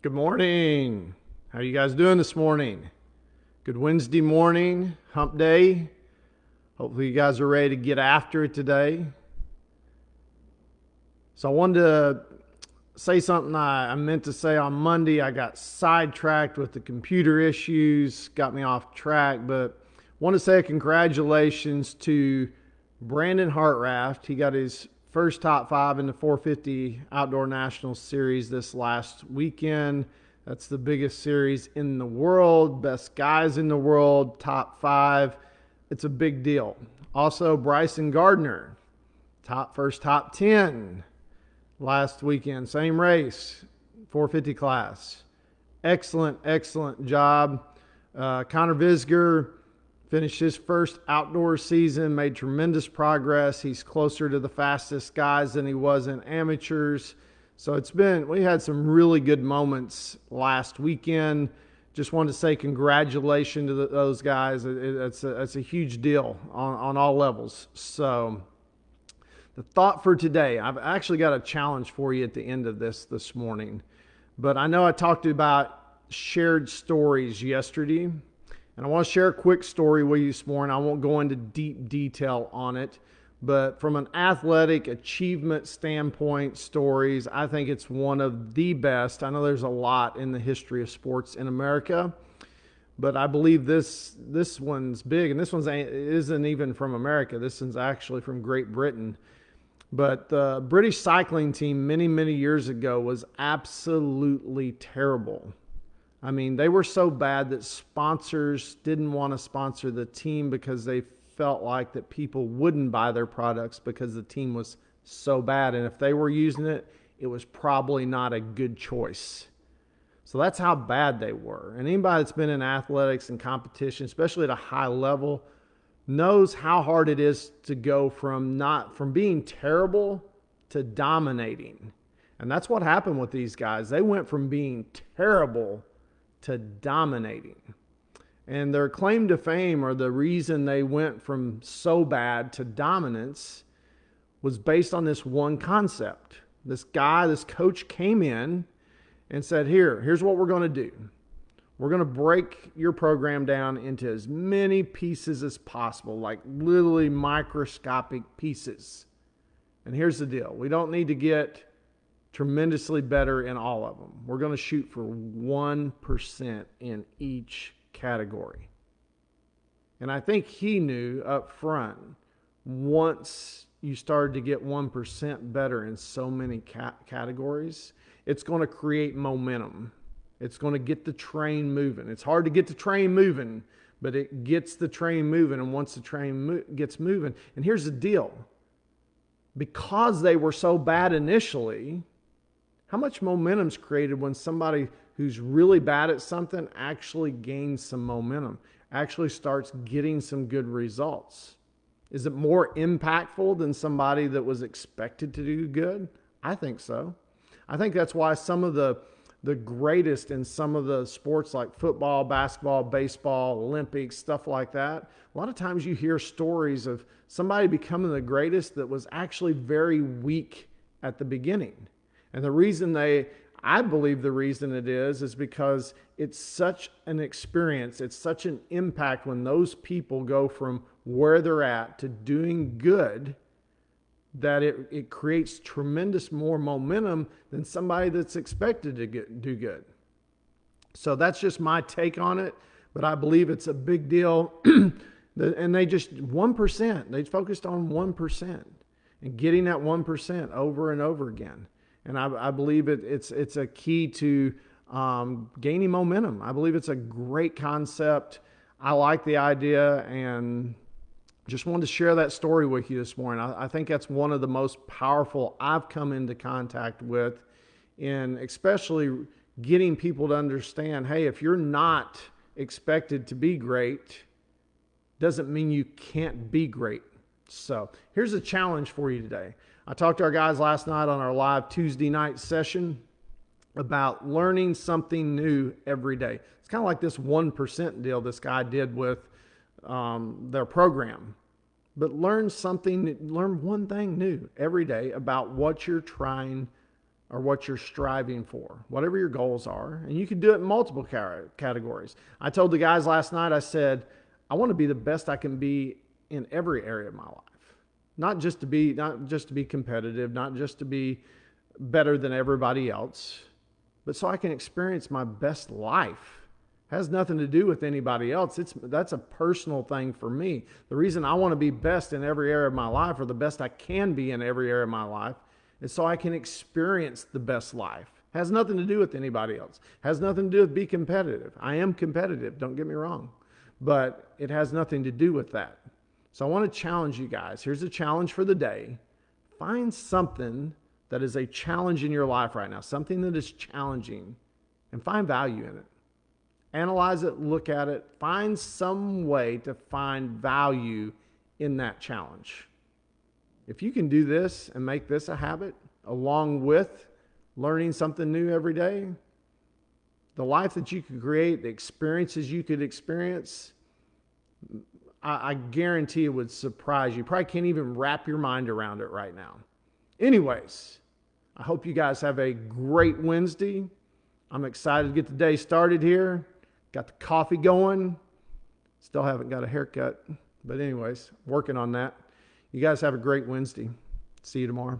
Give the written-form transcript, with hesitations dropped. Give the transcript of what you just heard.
Good morning. How are you guys doing this morning? Good Wednesday morning, hump day. Hopefully you guys are ready to get after it today. So I wanted to say something I meant to say on Monday. I got sidetracked with the computer issues, got me off track, but I want to say congratulations to Brandon Hartraft. He got his first top five in the 450 Outdoor National Series this last weekend. That's the biggest series in the world, best guys in the world, top five. It's a big deal. Also, Bryson Gardner, top 10 last weekend. Same race, 450 class. Excellent job. Connor Visger finished his first outdoor season, made tremendous progress. He's closer to the fastest guys than he was in amateurs. So we had some really good moments last weekend. Just wanted to say congratulations to those guys. It's a huge deal on all levels. So the thought for today, I've actually got a challenge for you at the end of this morning. But I know I talked about shared stories yesterday, and I want to share a quick story with you this morning. I won't go into deep detail on it, but from an athletic achievement standpoint, stories, I think it's one of the best. I know there's a lot in the history of sports in America, but I believe this one's big, and this one isn't even from America. This one's actually from Great Britain. But the British cycling team many years ago was absolutely terrible. I mean, they were so bad that sponsors didn't want to sponsor the team because they felt like that people wouldn't buy their products because the team was so bad. And if they were using it, it was probably not a good choice. So that's how bad they were. And anybody that's been in athletics and competition, especially at a high level, knows how hard it is to go from being terrible to dominating. And that's what happened with these guys. They went from being terrible to dominating. And their claim to fame, or the reason they went from so bad to dominance, was based on this one concept. This coach came in and said, here's what we're going to do. We're going to break your program down into as many pieces as possible, like literally microscopic pieces. And here's the deal. We don't need to get tremendously better in all of them. We're going to shoot for 1% in each category. And I think he knew up front, once you started to get 1% better in so many categories, it's going to create momentum. It's going to get the train moving. It's hard to get the train moving, but it gets the train moving. And once the train gets moving, and here's the deal. Because they were so bad initially, how much momentum's created when somebody who's really bad at something actually gains some momentum, actually starts getting some good results? Is it more impactful than somebody that was expected to do good? I think so. I think that's why some of the greatest in some of the sports like football, basketball, baseball, Olympics, stuff like that, a lot of times you hear stories of somebody becoming the greatest that was actually very weak at the beginning. And I believe the reason it is because it's such an experience, it's such an impact when those people go from where they're at to doing good, that it creates tremendous more momentum than somebody that's expected to do good. So that's just my take on it, but I believe it's a big deal. And they just 1%, they focused on 1% and getting that 1% over and over again. And I believe it's a key to gaining momentum. I believe it's a great concept. I like the idea, and just wanted to share that story with you this morning. I think that's one of the most powerful I've come into contact with, in especially getting people to understand, hey, if you're not expected to be great, doesn't mean you can't be great. So here's a challenge for you today. I talked to our guys last night on our live Tuesday night session about learning something new every day. It's kind of like this 1% deal this guy did with their program. But learn one thing new every day about what you're trying or what you're striving for, whatever your goals are. And you can do it in multiple categories. I told the guys last night, I said, I want to be the best I can be in every area of my life. Not just to be competitive, not just to be better than everybody else, but so I can experience my best life. It has nothing to do with anybody else. That's a personal thing for me. The reason I want to be best in every area of my life, or the best I can be in every area of my life, is so I can experience the best life. It has nothing to do with anybody else. It has nothing to do with be competitive. I am competitive, don't get me wrong, but it has nothing to do with that. So I want to challenge you guys. Here's a challenge for the day. Find something that is a challenge in your life right now, something that is challenging, and find value in it. Analyze it, look at it, find some way to find value in that challenge. If you can do this and make this a habit, along with learning something new every day, the life that you could create, the experiences you could experience, I guarantee it would surprise you. You probably can't even wrap your mind around it right now. Anyways, I hope you guys have a great Wednesday. I'm excited to get the day started here. Got the coffee going. Still haven't got a haircut. But anyways, working on that. You guys have a great Wednesday. See you tomorrow.